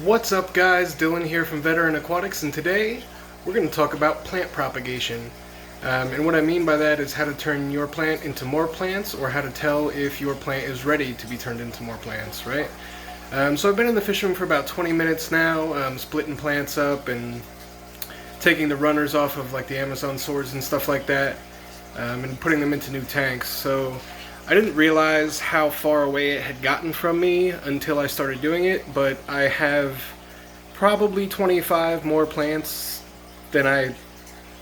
What's up guys, Dylan here from Veteran Aquatics, and today we're going to talk about plant propagation. And what I mean by that is how to turn your plant into more plants, or how to tell if your plant is ready to be turned into more plants, right? So I've been in the fish room for about 20 minutes now, splitting plants up and taking the runners off of like the Amazon swords and stuff like that, and putting them into new tanks. So I didn't realize how far away it had gotten from me until I started doing it, but I have probably 25 more plants than I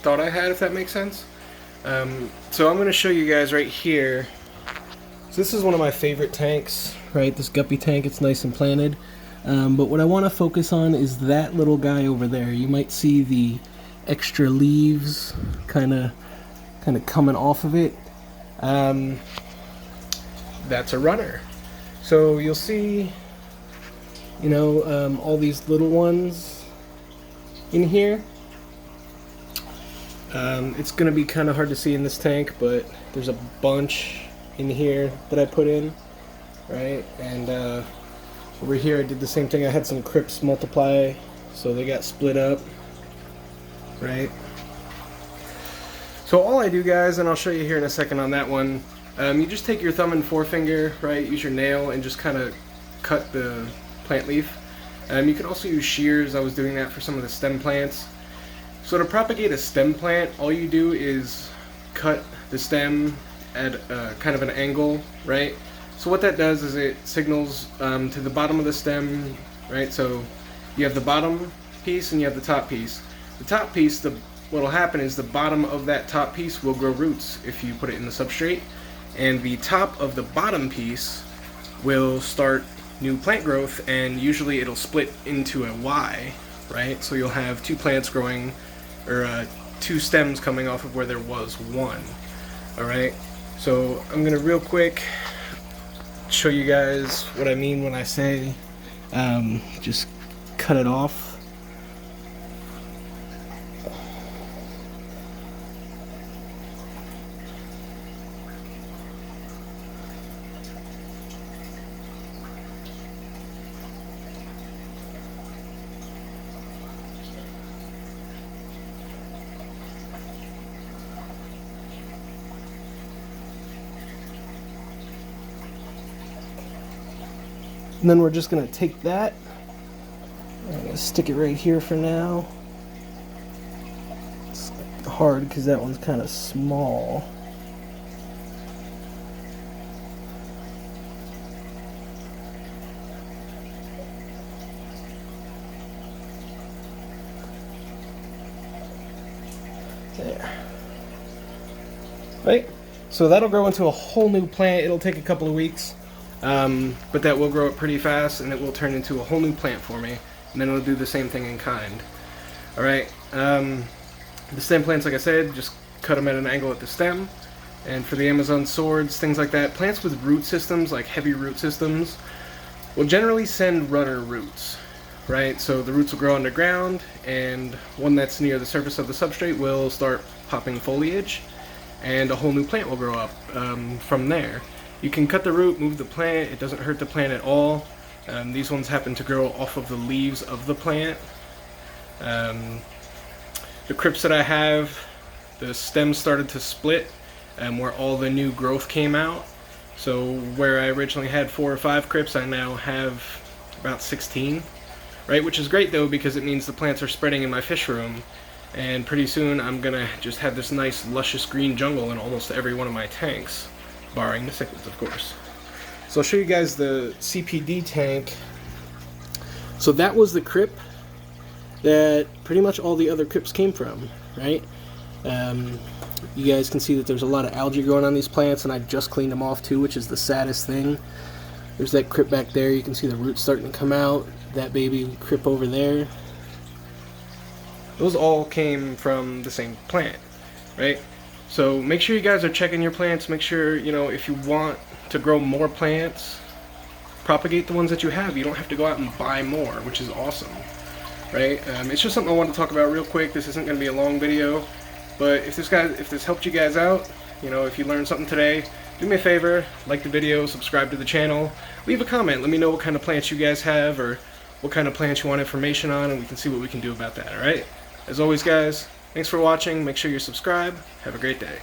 thought I had, if that makes sense. So I'm going to show you guys right here. So this is one of my favorite tanks, right? This guppy tank, it's nice and planted. But what I want to focus on is that little guy over there. You might see the extra leaves kind of coming off of it. That's a runner. So you'll see, all these little ones in here. It's going to be kind of hard to see in this tank, but there's a bunch in here that I put in, right? And over here I did the same thing. I had some crypts multiply, so they got split up, right? So all I do, guys, and I'll show you here in a second on that one, you just take your thumb and forefinger, right, use your nail and just kind of cut the plant leaf. You can also use shears. I was doing that for some of the stem plants. So to propagate a stem plant, all you do is cut the stem at kind of an angle, right? So what that does is it signals to the bottom of the stem, right? So you have the bottom piece and you have the top piece. The top piece, what will happen is the bottom of that top piece will grow roots if you put it in the substrate. And the top of the bottom piece will start new plant growth, and usually it'll split into a Y, right? So you'll have two plants growing, or two stems coming off of where there was one. Alright, so I'm going to real quick show you guys what I mean when I say just cut it off. And then we're just going to take that, I'm going to stick it right here for now. It's hard because that one's kind of small. There. Right? So that'll grow into a whole new plant. It'll take a couple of weeks. But that will grow up pretty fast, and it will turn into a whole new plant for me, and then it'll do the same thing in kind. Alright, the stem plants, like I said, just cut them at an angle at the stem. And for the Amazon swords, things like that, plants with root systems, like heavy root systems, will generally send runner roots, right? So the roots will grow underground, and one that's near the surface of the substrate will start popping foliage, and a whole new plant will grow up from there. You can cut the root, move the plant, it doesn't hurt the plant at all. These ones happen to grow off of the leaves of the plant. The crypts that I have, the stems started to split where all the new growth came out. So where I originally had 4 or 5 crypts, I now have about 16. Right, which is great though, because it means the plants are spreading in my fish room. And pretty soon I'm gonna just have this nice luscious green jungle in almost every one of my tanks. Barring the cichlids, of course. So I'll show you guys the CPD tank. So that was the crypt that pretty much all the other crypts came from, right? You guys can see that there's a lot of algae growing on these plants, and I just cleaned them off too, which is the saddest thing. There's that crypt back there. You can see the roots starting to come out. That baby crypt over there. Those all came from the same plant, right? So make sure you guys are checking your plants. Make sure, if you want to grow more plants, propagate the ones that you have. You don't have to go out and buy more, which is awesome, right? It's just something I wanted to talk about real quick. This isn't going to be a long video, but if this helped you guys out, if you learned something today, do me a favor, like the video, subscribe to the channel, leave a comment, let me know what kind of plants you guys have, or what kind of plants you want information on, and we can see what we can do about that, alright? As always, guys, thanks for watching. Make sure you're subscribed. Have a great day.